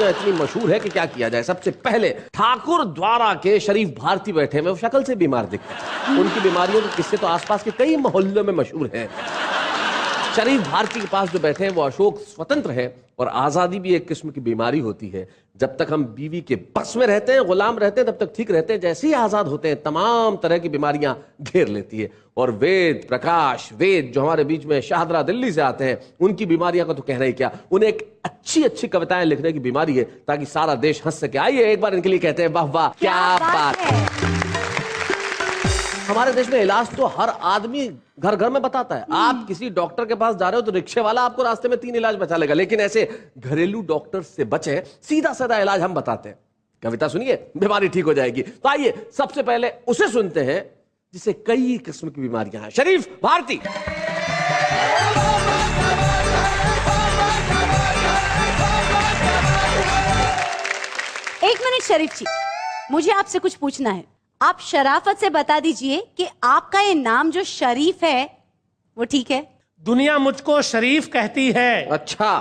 बीमारियां इतनी मशहूर है कि क्या किया जाए। सबसे पहले ठाकुर द्वारा के शरीफ भारती बैठे हैं, वो शक्ल से बीमार दिखते हैं। उनकी बीमारियों के किस्से तो आसपास के कई मोहल्लों में मशहूर हैं। शरीफ भारती के पास जो बैठे हैं वो अशोक स्वतंत्र है, और आजादी भी एक किस्म की बीमारी होती है। जब तक हम बीवी के बस में रहते हैं, गुलाम रहते हैं, तब तक ठीक रहते हैं। जैसे ही आजाद होते हैं तमाम तरह की बीमारियां घेर लेती है। और वेद प्रकाश वेद जो हमारे बीच में शाहदरा दिल्ली से आते हैं, उनकी बीमारियां का तो कहना ही क्या। उन्हें एक अच्छी अच्छी कविताएं लिखने की बीमारी है ताकि सारा देश हंस सके। आइए एक बार इनके लिए कहते हैं वाह वाह क्या बात है। हमारे देश में इलाज तो हर आदमी घर घर में बताता है। आप किसी डॉक्टर के पास जा रहे हो तो रिक्शे वाला आपको रास्ते में 3 इलाज बचा लेगा, लेकिन ऐसे घरेलू डॉक्टर से बचें, सीधा साधा इलाज हम बताते हैं। कविता सुनिए, बीमारी ठीक हो जाएगी। तो आइए सबसे पहले उसे सुनते हैं जिसे कई किस्म की बीमारियां हैं, शरीफ भारती। एक मिनट शरीफ जी, मुझे आपसे कुछ पूछना है। आप शराफत से बता दीजिए कि आपका ये नाम जो शरीफ है वो ठीक है? दुनिया मुझको शरीफ कहती है। अच्छा,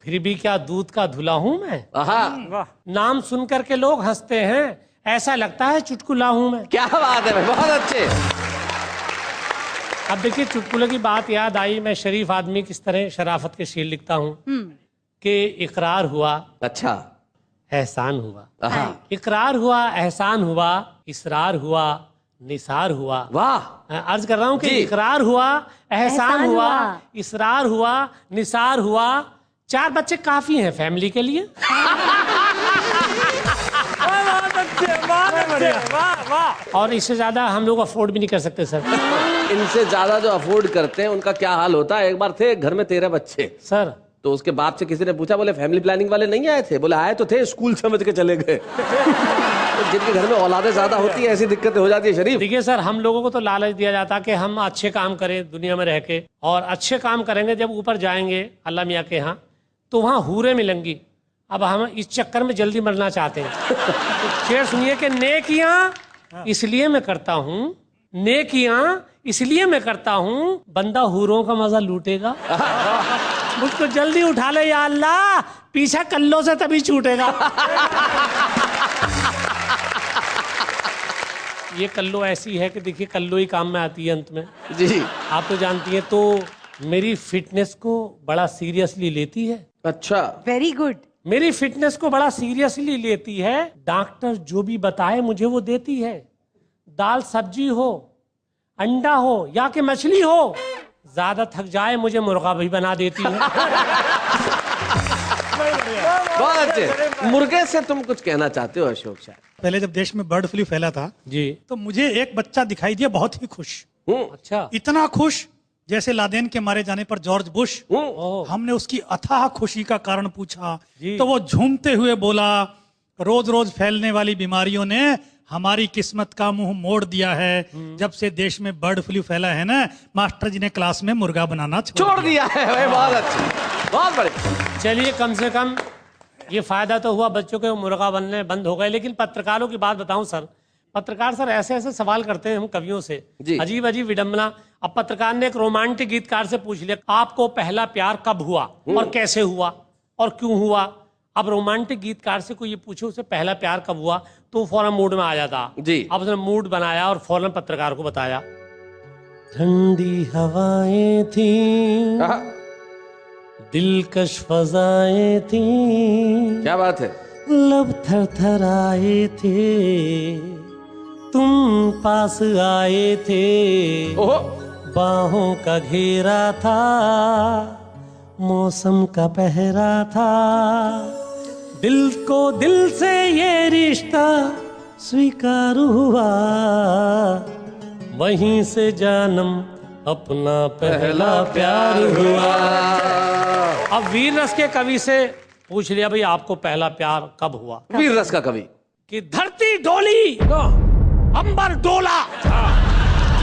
फिर भी क्या दूध का धुला हूं मैं? वाह, नाम सुनकर के लोग हंसते हैं, ऐसा लगता है चुटकुला हूं मैं। क्या बात है भाई, बहुत अच्छे। अब देखिए, चुटकुले की बात याद आई। मैं शरीफ आदमी किस तरह शराफत के शेर लिखता हूँ कि इकरार हुआ, अच्छा, एहसान हुआ, इकरार हुआ, एहसान हुआ, इसरार हुआ, निसार हुआ। वाह, अर्ज कर रहा हूँ कि इकरार हुआ, एहसान हुआ, इसरार हुआ, निसार हुआ। 4 बच्चे काफी हैं फैमिली के लिए। और इससे ज्यादा हम लोग अफोर्ड भी नहीं कर सकते सर। इनसे ज्यादा जो अफोर्ड करते हैं उनका क्या हाल होता है। एक बार थे घर में 13 बच्चे सर, तो उसके बाप से किसी ने पूछा, बोले फैमिली प्लानिंग वाले नहीं आए थे? बोले आए तो थे, स्कूल समझ के चले गए। तो जिनके घर में औलादे ज्यादा होती है ऐसी दिक्कतें हो जाती है शरीफ। देखिए सर, हम लोगों को तो लालच दिया जाता कि हम अच्छे काम करें दुनिया में रह के, और अच्छे काम करेंगे जब ऊपर जाएंगे अल्लाह मियाँ के यहाँ तो वहाँ हूरें मिलेंगी। अब हम इस चक्कर में जल्दी मरना चाहते हैं। तो शेर सुनिए कि नेकियां इसलिए मैं करता हूँ, नेकियां इसलिए मैं करता हूँ, बंदा हूरों का मजा लूटेगा। मुझको जल्दी उठा ले या अल्लाह, पीछा कल्लों से तभी छूटेगा। ये कल्लो ऐसी है कि देखिए, कल्लो ही काम में आती है अंत में जी। आप तो जानती हैं। तो मेरी फिटनेस को बड़ा सीरियसली लेती है। अच्छा, वेरी गुड। मेरी फिटनेस को बड़ा सीरियसली लेती है। डॉक्टर जो भी बताए मुझे वो देती है। दाल सब्जी हो, अंडा हो या कि मछली हो, ज्यादा थक जाए मुझे मुर्गा भी बना देती है। बहुत अच्छे। मुर्गे से तुम कुछ कहना चाहते हो अशोक शायद? पहले जब देश में बर्ड फ्लू फैला था जी, तो मुझे एक बच्चा दिखाई दिया बहुत ही खुश। अच्छा, इतना खुश जैसे लादेन के मारे जाने पर जॉर्ज बुश। हमने उसकी अथाह खुशी का कारण पूछा तो वो झूमते हुए बोला, रोज रोज फैलने वाली बीमारियों ने हमारी किस्मत का मुंह मोड़ दिया है। जब से देश में बर्ड फ्लू फैला है ना, मास्टर जी ने क्लास में मुर्गा बनाना छोड़ दिया है। बहुत अच्छे, बहुत बढ़िया। चलिए, कम से कम ये फायदा तो हुआ, बच्चों के मुर्गा बनने बंद हो गए। लेकिन पत्रकारों की बात बताऊं सर, पत्रकार सर ऐसे ऐसे सवाल करते हैं हम कवियों से, अजीब अजीब विडंबना। अब पत्रकार ने एक रोमांटिक गीतकार से पूछ लिया, आपको पहला प्यार कब हुआ और कैसे हुआ और क्यों हुआ। अब रोमांटिक गीतकार से कोई ये पूछे उसे पहला प्यार कब हुआ तो फौरन मूड में आ जाता जी। अब उसने मूड बनाया और फौरन पत्रकार को बताया, ठंडी हवाएं थी, दिलकश फजाएं थी, क्या बात है, लब थर थर आए थे, तुम पास आए थे, बाहों का घेरा था, मौसम का पहरा था, दिल को दिल से ये रिश्ता स्वीकार हुआ, वहीं से जानम अपना पहला प्यार हुआ। अब वीर रस के कवि से पूछ लिया, भाई आपको पहला प्यार कब हुआ। वीर रस का कवि कि धरती डोली अंबर डोला,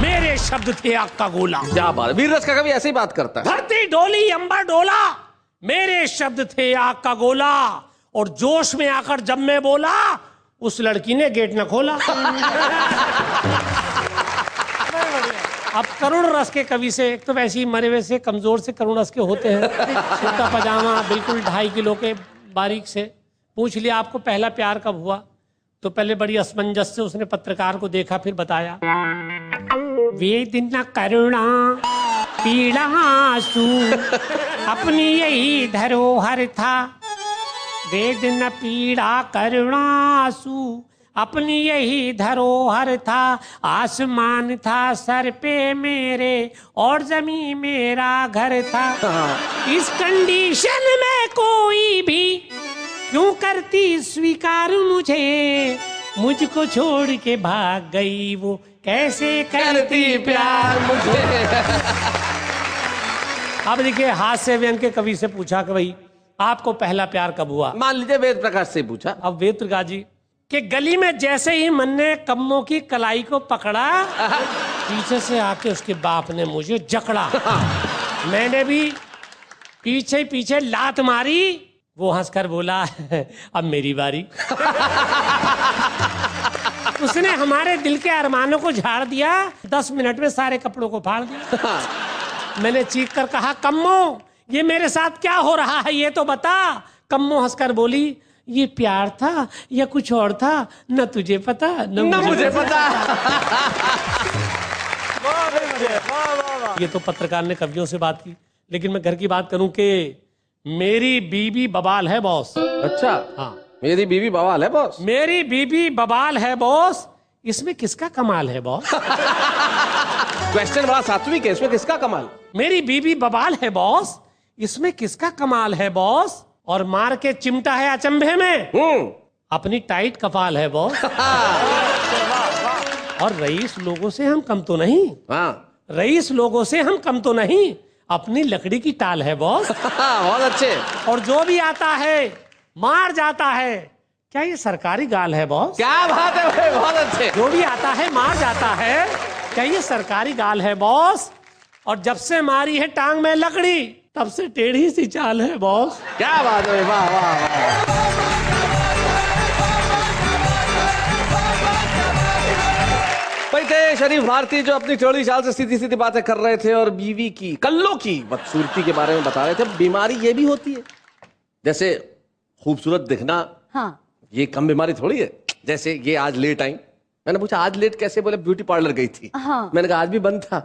मेरे शब्द थे आग का गोला। क्या बात है, वीर रस का कवि ऐसे ही बात करता है। धरती डोली अंबर डोला, मेरे शब्द थे आग का गोला, और जोश में आकर जब मैं बोला उस लड़की ने गेट न खोला। अब करुण रस के कवि से, एक तो वैसे ही मरे वैसे कमजोर से करुण रस के होते हैं, कुर्ता पजामा बिल्कुल 2.5 किलो के बारीक से, पूछ लिया आपको पहला प्यार कब हुआ, तो पहले बड़ी असमंजस से उसने पत्रकार को देखा, फिर बताया वेदना करुणा पीड़ा आंसू अपनी यही धरोहर था, वेदना पीड़ा करुणा आंसू अपनी यही धरोहर था, आसमान था सर पे मेरे और जमीन मेरा घर था, इस कंडीशन में कोई भी क्यों करती स्वीकार मुझे, मुझको छोड़ के भाग गई वो कैसे करती प्यार मुझे। अब देखिए हास्य व्यंग के कवि से पूछा कि भाई आपको पहला प्यार कब हुआ। मान लीजिए वेद प्रकाश से पूछा। अब वेद प्रकाश जी कि गली में जैसे ही मन ने कम्मों की कलाई को पकड़ा, पीछे से आके उसके बाप ने मुझे जकड़ा, मैंने भी पीछे पीछे लात मारी, वो हंसकर बोला अब मेरी बारी। उसने हमारे दिल के अरमानों को झाड़ दिया, 10 मिनट में सारे कपड़ों को फाड़ दिया। मैंने चीख कर कहा कम्मो ये मेरे साथ क्या हो रहा है ये तो बता। कम्मो हंसकर बोली ये प्यार था या कुछ और था, न तुझे पता न मुझे पता। ये तो पत्रकार ने कवियों से बात की, लेकिन मैं घर की बात करूं कि मेरी बीबी बवाल है बॉस। अच्छा हाँ मेरी बीबी बवाल है बॉस। मेरी बीबी बवाल है बॉस, इसमें किसका कमाल है बॉस? क्वेश्चन बड़ा सात्विक है, इसमें किसका कमाल? मेरी बीबी बवाल है बॉस, इसमें किसका कमाल है बॉस? और मार के चिमटा है अचंभे में, अपनी टाइट कपाल है बॉस। और रईस लोगों से हम कम तो नहीं, रईस लोगों से हम कम तो नहीं, अपनी लकड़ी की टाल है बॉस। बहुत अच्छे। और जो भी आता है मार जाता है, क्या ये सरकारी गाल है बॉस? क्या बात है भाई, बहुत अच्छे। जो भी आता है मार जाता है, क्या ये सरकारी गाल है बॉस? और जब से मारी है टांग में लकड़ी, तब से टेढ़ी सी चाल है बॉस। क्या बात है, वाह वाह वाह। भाई थे शरीफ भारती जो अपनी चौड़ी चाल से सीधी सीधी बातें कर रहे थे और बीवी की कल्लों की बदसूरती के बारे में बता रहे थे। बीमारी ये भी होती है, जैसे खूबसूरत दिखना, हाँ ये कम बीमारी थोड़ी है। जैसे ये आज लेट आई, मैंने पूछा आज लेट कैसे, बोले ब्यूटी पार्लर गई थी। हाँ। मैंने कहा आज भी बंद था।